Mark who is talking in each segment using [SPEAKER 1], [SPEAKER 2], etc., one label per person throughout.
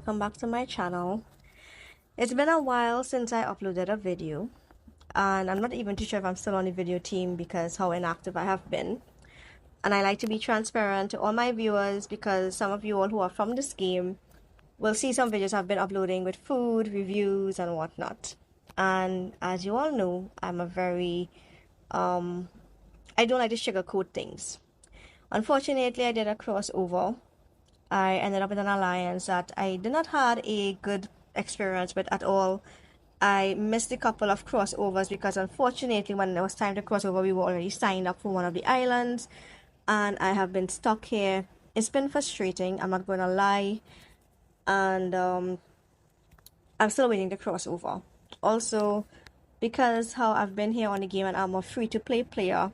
[SPEAKER 1] welcome back to my channel. It's been a while since I uploaded a video, and I'm not even too sure if I'm still on the video team because how inactive I have been. And I like to be transparent to all my viewers because some of you all who are from this game will see some videos I've been uploading with food, reviews, and whatnot. And as you all know, I'm a very I don't like to sugarcoat things. Unfortunately, I did a crossover. I ended up in an alliance that I did not had a good experience with at all. I missed a couple of crossovers because unfortunately when it was time to cross over we were already signed up for one of the islands and I have been stuck here. It's been frustrating, I'm not going to lie, and I'm still waiting to cross over. Also, because how I've been here on the game and I'm a free-to-play player,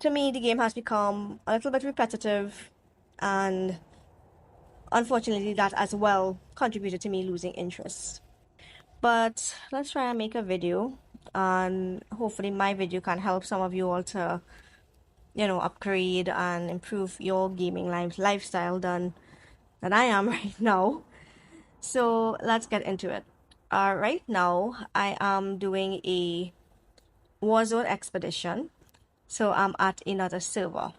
[SPEAKER 1] to me the game has become a little bit repetitive, and unfortunately that as well contributed to me losing interest. But let's try and make a video, and hopefully my video can help some of you all to upgrade and improve your gaming lifestyle than I am right now. So let's get into it. Right now I am doing a Warzone expedition, so I'm at another server.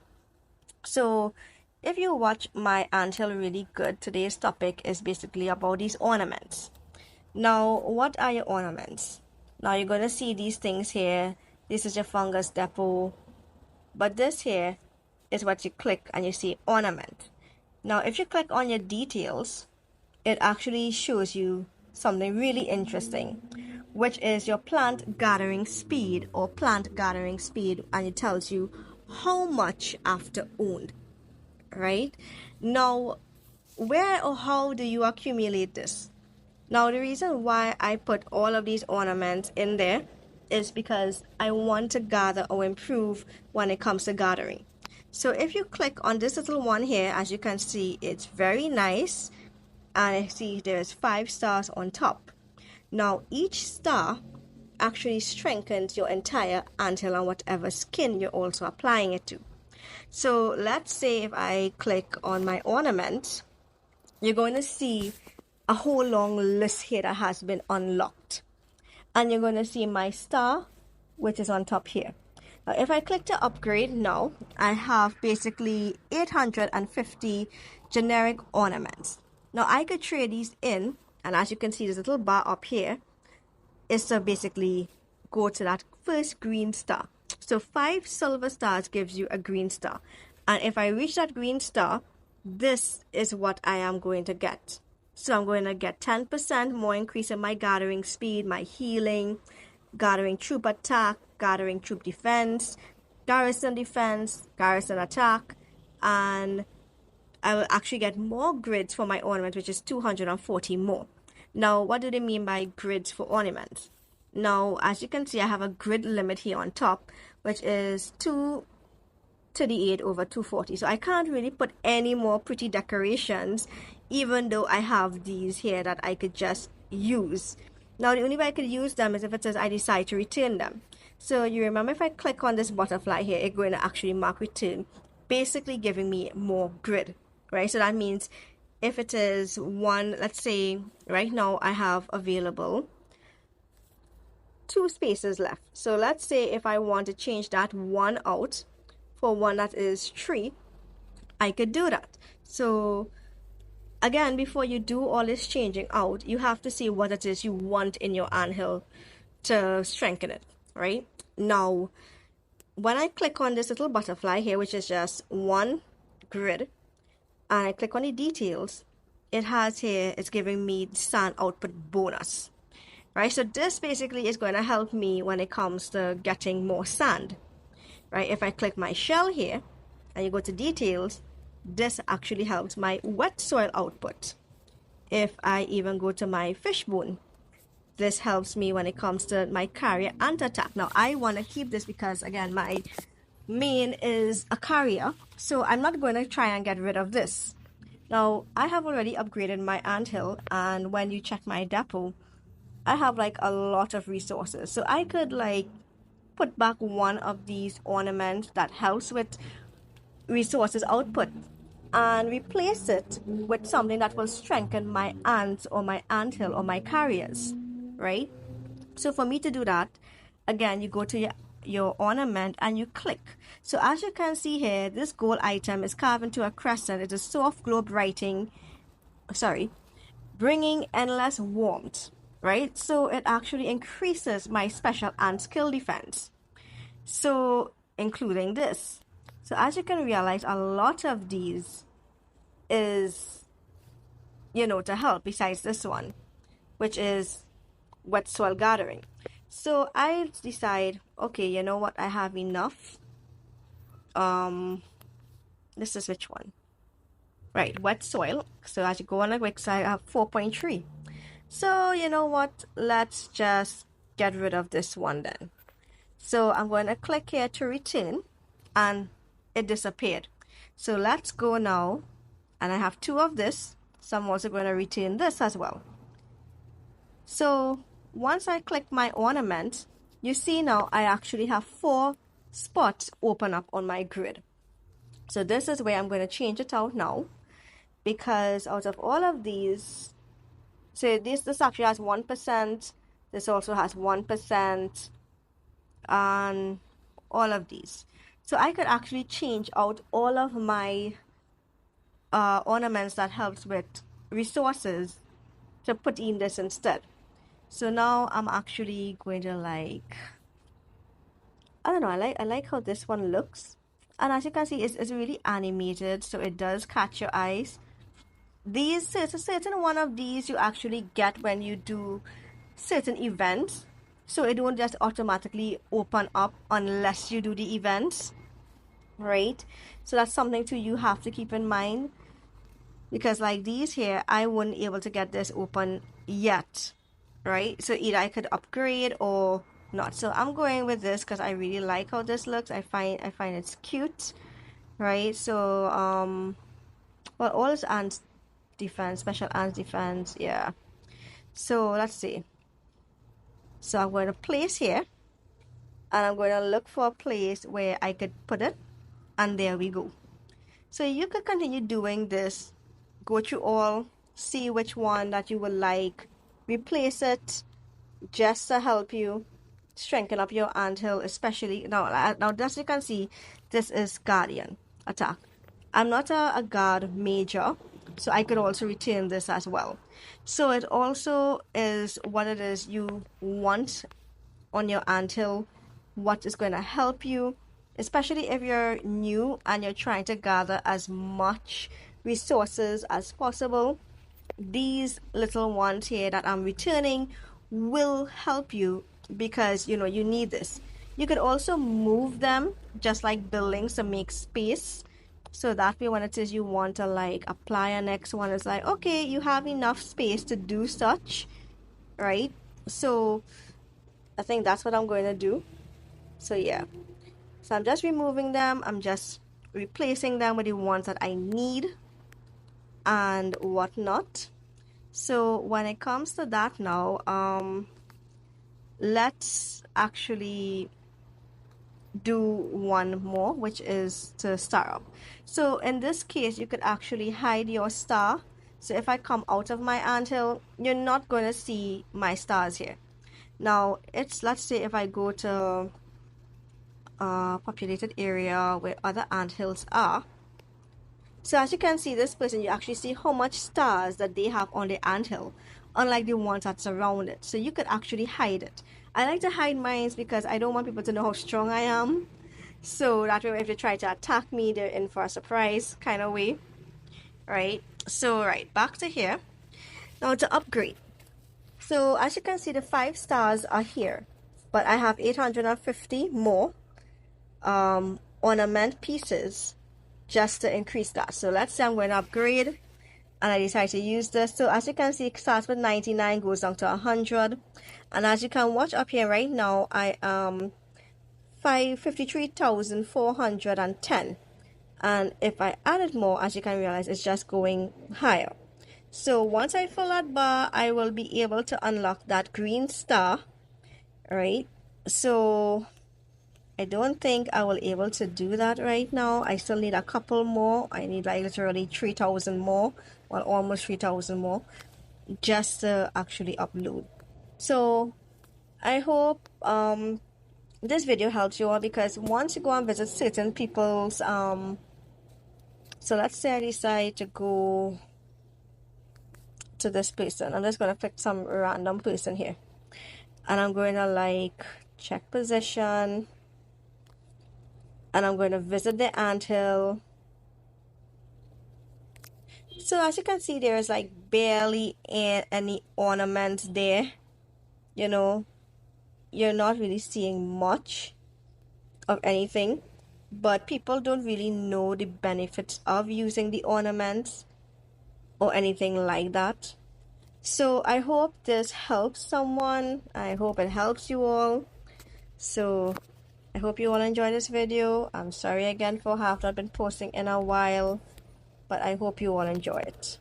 [SPEAKER 1] So if you watch my anthill really good, today's topic is basically about these ornaments. Now, what are your ornaments? Now you're going to see these things here. This is your fungus depot. But this here is what you click and you see ornament. Now, if you click on your details, it actually shows you something really interesting, which is your plant gathering speed or plant gathering speed, and it tells you how much after owned, right? Now, where or how do you accumulate this? Now, the reason why I put all of these ornaments in there is because I want to gather or improve when it comes to gathering. So if you click on this little one here, as you can see, it's very nice. And I see there's 5 stars on top. Now, each star actually strengthens your entire anthill and whatever skin you're also applying it to. So let's say if I click on my ornament, you're going to see a whole long list here that has been unlocked, and you're going to see my star, which is on top here. Now if I click to upgrade, now I have basically 850 generic ornaments. Now I could trade these in, and as you can see this little bar up here is to basically go to that first green star. So 5 silver stars gives you a green star, and if I reach that green star, this is what I am going to get. So I'm going to get 10% more increase in my gathering speed, my healing, gathering troop attack, gathering troop defense, garrison attack, and I will actually get more grids for my ornament, which is 240 more. Now, what do they mean by grids for ornaments? Now, as you can see, I have a grid limit here on top, which is 238 over 240. So I can't really put any more pretty decorations, even though I have these here that I could just use. Now the only way I could use them is if it says I decide to return them. So you remember if I click on this butterfly here, it's going to actually mark return, basically giving me more grid, right? So that means if it is one, let's say right now I have available 2 spaces left. So let's say if I want to change that one out for one that is 3, I could do that. So again, before you do all this changing out, you have to see what it is you want in your anthill to strengthen it, right? Now, when I click on this little butterfly here, which is just 1 grid, and I click on the details, it has here, it's giving me the sand output bonus, right? So this basically is going to help me when it comes to getting more sand, right? If I click my shell here, and you go to details, this actually helps my wet soil output. If I even go to my fishbone, this helps me when it comes to my carrier ant attack. Now I want to keep this because again my main is a carrier, so I'm not going to try and get rid of this. Now I have already upgraded my anthill, and when you check my depot, I have like a lot of resources, so I could like put back one of these ornaments that helps with resources output, and replace it with something that will strengthen my ants or my anthill or my carriers, right? So for me to do that, again, you go to your ornament and you click. So as you can see here, this gold item is carved into a crescent. It is soft globe writing, bringing endless warmth, right? So it actually increases my special and skill defense. So including this. So as you can realize, a lot of these is, to help besides this one, which is wet soil gathering. So I decide, okay, you know what? I have enough. This is which one? Right, wet soil. So as you go on the website, I have 4.3. So you know what? Let's just get rid of this one then. So I'm going to click here to return, and it disappeared. So let's go now, and I have 2 of this. So I'm also going to retain this as well. So once I click my ornament, you see now I actually have 4 spots open up on my grid. So this is where I'm going to change it out now, because out of all of these, so this actually has 1%, this also has 1%, and all of these. So I could actually change out all of my ornaments that helps with resources to put in this instead. So now I'm actually going to I don't know, I like how this one looks. And as you can see, it's really animated, so it does catch your eyes. These, it's a certain one of these you actually get when you do certain events. So it won't just automatically open up unless you do the events, right? So that's something you have to keep in mind. Because like these here, I wouldn't be able to get this open yet, right? So either I could upgrade or not. So I'm going with this because I really like how this looks. I find it's cute, right? So well, all is ants defense, special ants defense, yeah. So let's see. So I'm going to place here, and I'm going to look for a place where I could put it, and there we go. So you could continue doing this, go through all, see which one that you would like, replace it just to help you strengthen up your anthill, especially now as you can see, this is guardian attack. I'm not a guard major, so I could also retain this as well. So it also is what it is you want on your anthill, what is going to help you, especially if you're new and you're trying to gather as much resources as possible. These little ones here that I'm returning will help you because you need this. You could also move them just like buildings to make space, so that way when it is you want to apply a next one, it's like, okay, you have enough space to do such, right? So I think that's what I'm going to do. So yeah, so I'm just removing them, I'm just replacing them with the ones that I need and whatnot. So when it comes to that now, let's actually do one more, which is to star up. So in this case, you could actually hide your star. So if I come out of my anthill, you're not going to see my stars here. Now let's say if I go to a populated area where other anthills are. So as you can see, this person, you actually see how much stars that they have on the anthill, unlike the ones that surround it. So you could actually hide it. I like to hide mine because I don't want people to know how strong I am. So that way if they try to attack me, they're in for a surprise kind of way. Right? So right, back to here. Now to upgrade. So as you can see, the 5 stars are here. But I have 850 more ornament pieces just to increase that. So let's say I'm going to upgrade and I decide to use this. So as you can see, it starts with 99, goes down to 100, and as you can watch up here right now, I am 53,410, and if I added more, as you can realize, it's just going higher. So once I fill that bar, I will be able to unlock that green star, right? So I don't think I will able to do that right now. I still need a couple more. I need like literally 3,000 more, well, almost 3,000 more, just to actually upload. So I hope this video helps you all, because once you go and visit certain people's so let's say I decide to go to this person. I'm just gonna pick some random person here, and I'm going to like check position, and I'm going to visit the anthill. So as you can see, there's like barely any ornaments there. You know, you're not really seeing much of anything, but people don't really know the benefits of using the ornaments or anything like that. So I hope this helps someone. I hope it helps you all. So I hope you all enjoy this video. I'm sorry again for have not been posting in a while, but I hope you all enjoy it.